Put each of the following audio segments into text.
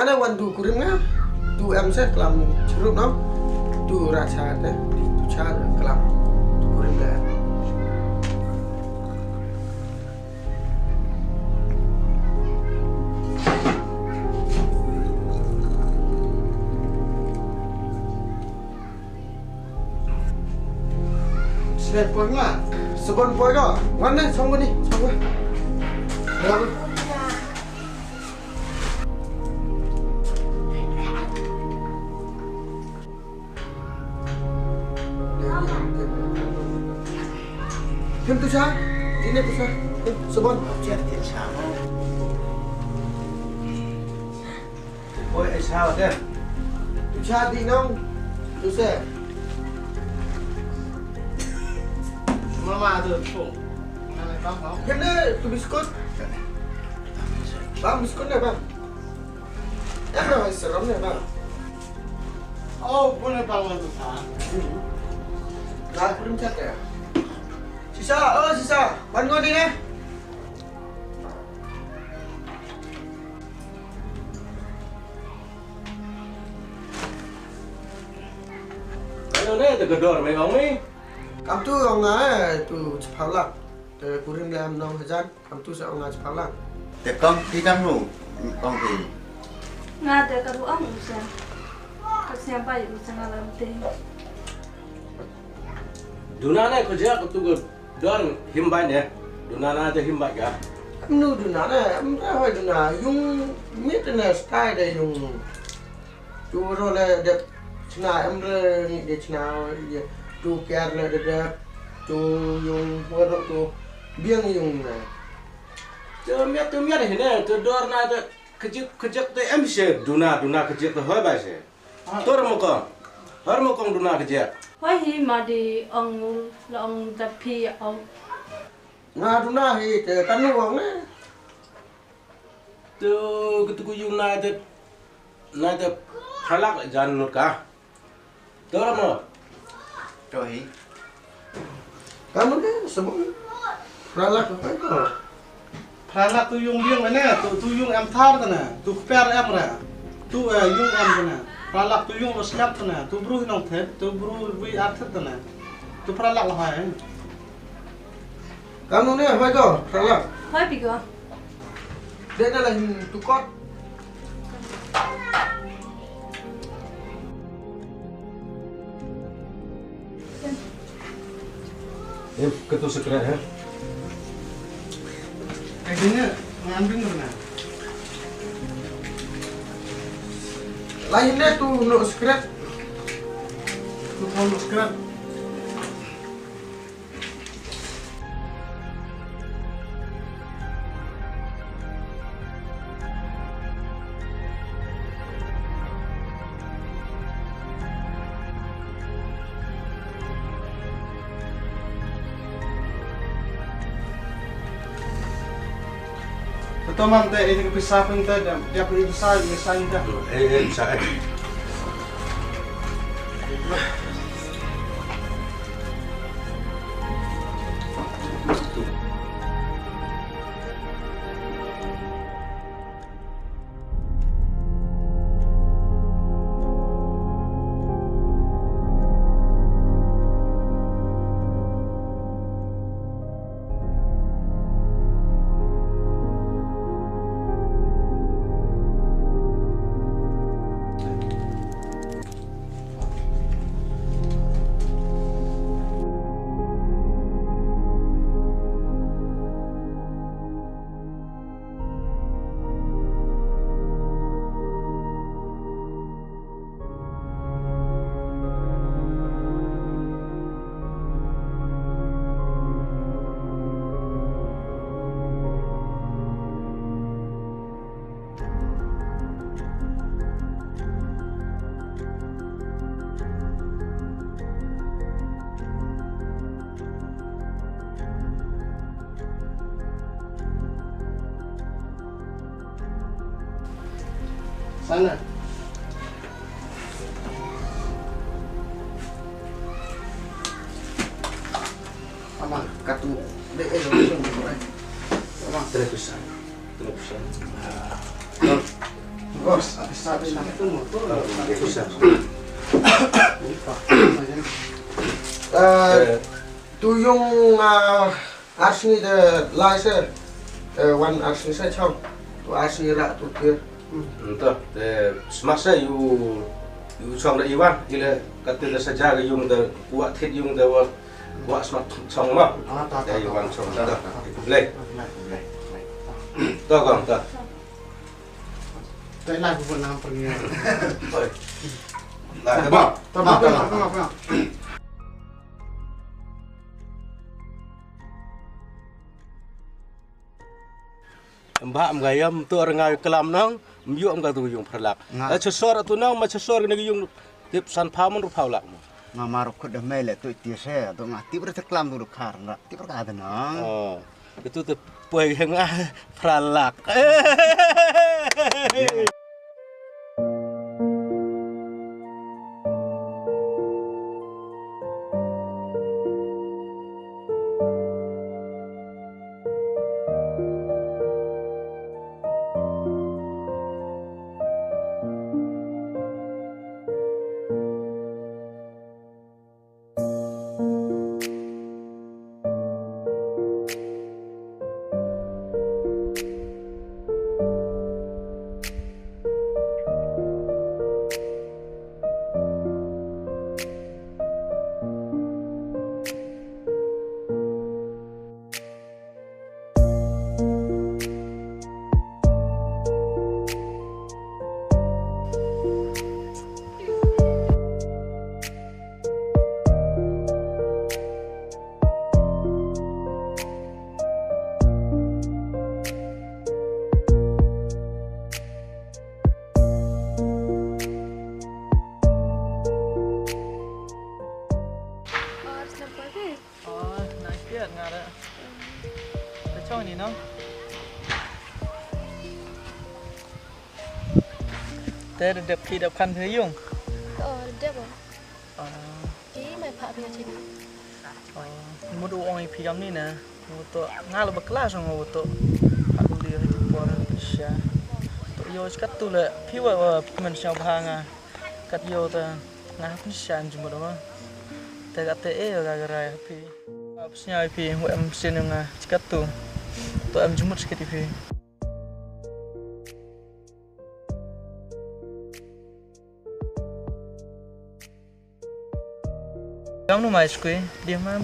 Mana wan tu kurim ngah? Tu set kelam cerup no. Tu rasa deh. Tu cara kelam. Tu kurim dah. Set poin lah. Sebon poin kau. Mana songgo ni? Songgo. Berapa? Thêm tu sa, ini tu sa, sebon. Chết thiệt sao đó. Ôi ai sao thế? Tu sa di nong, tu sa. Mama tuh, pung. Mana kamu? Thêm ni tu biskut. Bang biskut ni bang. Yang dah seram ni bang. Oh, boleh bangun tuh sa. Lah, belum cat ya. Sisa, sisa, bangun ni ni. Ano na, tagador may bang ni? Kamu tu orang tu cepat lah. Kurim dalam 6,000, kamu tu seorang cepat lah. Để con đi thăm ngủ con thì Nga ada karuang usa. Kasiapa ya usa ngalam teh. Duna na ko jia ko tu dor himbai ne. Duna na te himbai ga. Kamu tu nana, kamu tu nana, yung mit na style dah yung. Tu orang le dek cina, emre ni dek cina, tu kiar le dek tu yung orang tu biang yung na. Tu miat ni tu dor na te kejek te em se duna kejek te hoi bai se. Tor mo ko. Har mo kong duna kejek. Wai hi madi ong la ong tapi au. Nga tu na hi te kanu orang ni. Tu ketu yung na te halak jan nut ka. Tor mo. rồi Kamu ni semua. Ralak apa itu? Prana tuh yung biang mana? Tu yung em thar tuh na. Tu per em ra. Tu yung em tuh na. Pralak tu yung slap tuh na. Tu bru hinong thet. Tu bru wi arth tuh na. Tu pralak lah hai. Kamu ni apa itu? Ralak. Wai pigo. Dia adalah tukot. Em ketu sekret ha. Akhirnya ngambil tuh na. Lainnya tu nuk skret. Tu kalau sekarang teman teh ini kepisah pun teh dia pergi besar misalnya dah. Bisa sana. Ama katu dek langsung boleh. television. Bos. Tu yung arsni de laser one arsni sa chong. Tu arsni ra tu kia. Entah, semasa you chong dah iwan, gila kata dah saja yung dah buat hit yung dah buat semak chong mah. Dah iwan chong dah. Leh, tahu kan tak? Tại lại của Nam pergi. Lah, tak. Tama. Mbak mengayam tu orang ngayu kelam nang, myu am gatu yung perlak. Cesor tu nang, cesor kena yung tip san pamun ru paulak. Ngamarok ko dah mele tu tiase tu ngati berteklam tu karena ti perkada nang. Oh, itu tu poe yang perlak. Ni no. Tê đẹp khi đẹp khăn thế dùng. Đẹp rồi. Ý mày phạm nhà chị. Một đồ ông ấy phi âm ni nè. Một tổ ngã là bậc lá xong một tổ. Hạt đi hay chụp bò là pizza. Tổ yêu cắt tu lệ phi vào mình sao phang à. Cắt yêu ta ngã pizza chụp một đó. Tê cắt tê ở gara phi. Pizza phi hội em xin ngã cắt tu. Tổ em cuma sedikit phi. Kamu mai sekui, dia mai.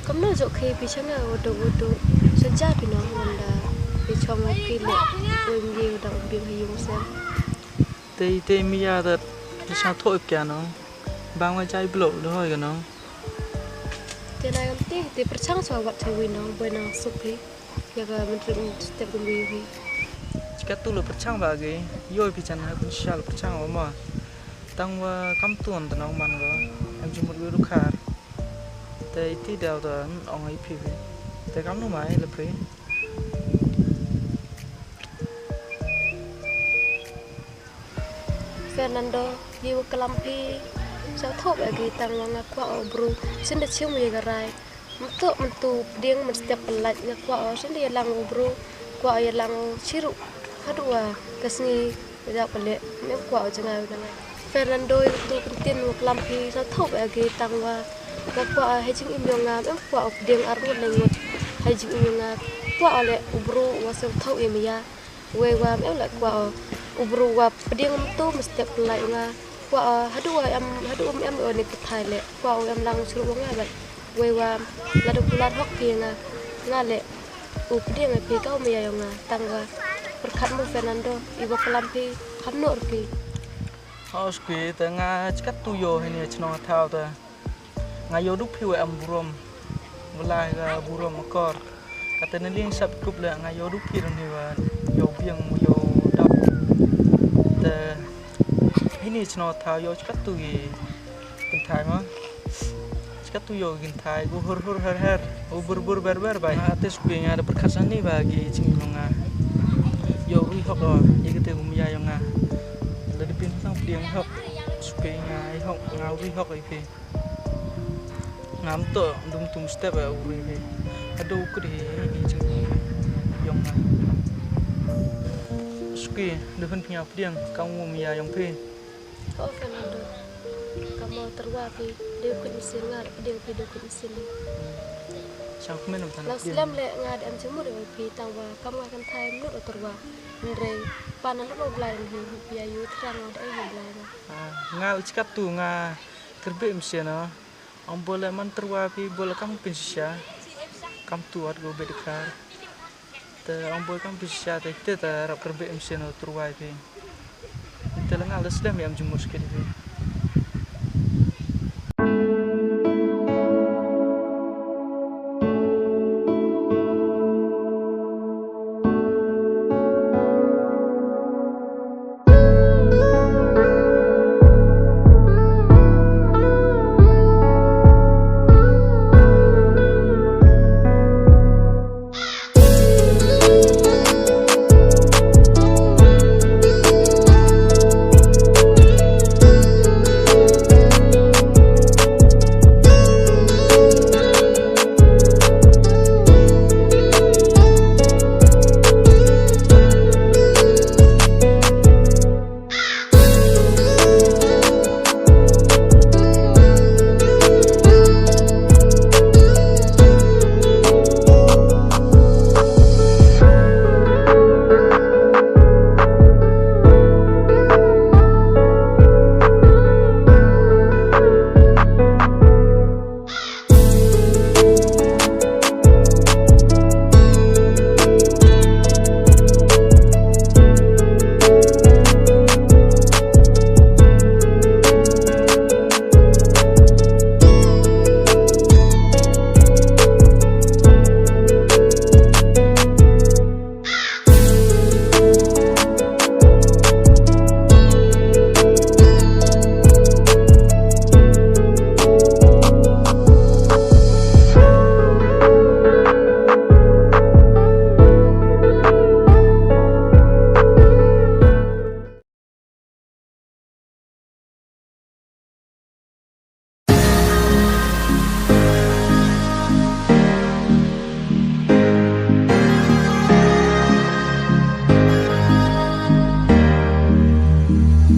Kamu nak khi bicara bodoh sejak bina anda bicara pilih orang dah biar hiung sen. Tây mi ra thật sao thôi kìa nó, bao ngày trái blow thôi kìa nó. Thế này em tí percang soal waktu wino buena suki, ya kan menteri setiap minggu. Jika tu lo percang bagi, yo bicara pun sial percang oma. Tang wa kam tuan tenang man go, em cuma dulu kar. Tây tí đào tờ ông ấy phi về, tây cắm nó mãi là phi. Fernando, dia kelampi, saya tahu bagi tanggung aku obru, sendiri cium dia gerai, mentu dia mesti pelat aku, sendiri lang obru, aku ayah lang ciru, kedua kesini tidak pelik, ni aku jangan jangan. Fernando itu penting kelampi, saya tahu bagi tanggung aku hajing imyonga, aku dia arun lengut, hajing imyonga, aku oleh obru, wasam tahu emia, wewa, oleh aku ubru wa peding tu mesti pelai nga wa hadu em ni kuthai le wa em lang suru nga ba we wa la do bulan hok pi nga le u peding pi kau me ya nga tangwa perkhat mu Fernando ibu kelampi khamno pi Haus pi ta nga chikat tu yo ni chno thao ta nga yo duk pi we am burom mulai ga burom akor katene ling sab kup le nga yo duk pi ni wa yo biang mu yo ini chno thao yo chikat tu gi kin thai ma chikat tu yo kin thai go hur her bur ber bai ates pi nga da perkhasan ni bagi ching nga yo ri hok do ye ke te gum ya yo nga le di pin sang piang hok spe nga ai hok nga ri hok ai pi ngam to dum tum step a uri pi ado ku di ching yo nga pi duhun punya pediang kamu mia yang pi Kau Fernando. Kamu terwapi dia kun mesin ngar dia pi dia kun mesin. siang kemen tan Lang selam le ngad am cemur dia pi tangwa kamu akan thai menurut terwa. Ndrei panan lo blai ni pi ayu terang ada ai blai. nga ucap tu nga kerbe mesin no am bola man terwapi bola kamu pinsya kam tu at go bedekar te am bola kamu pinsya te rap kerbe mesin no terwapi te lengal selam am jumur sekali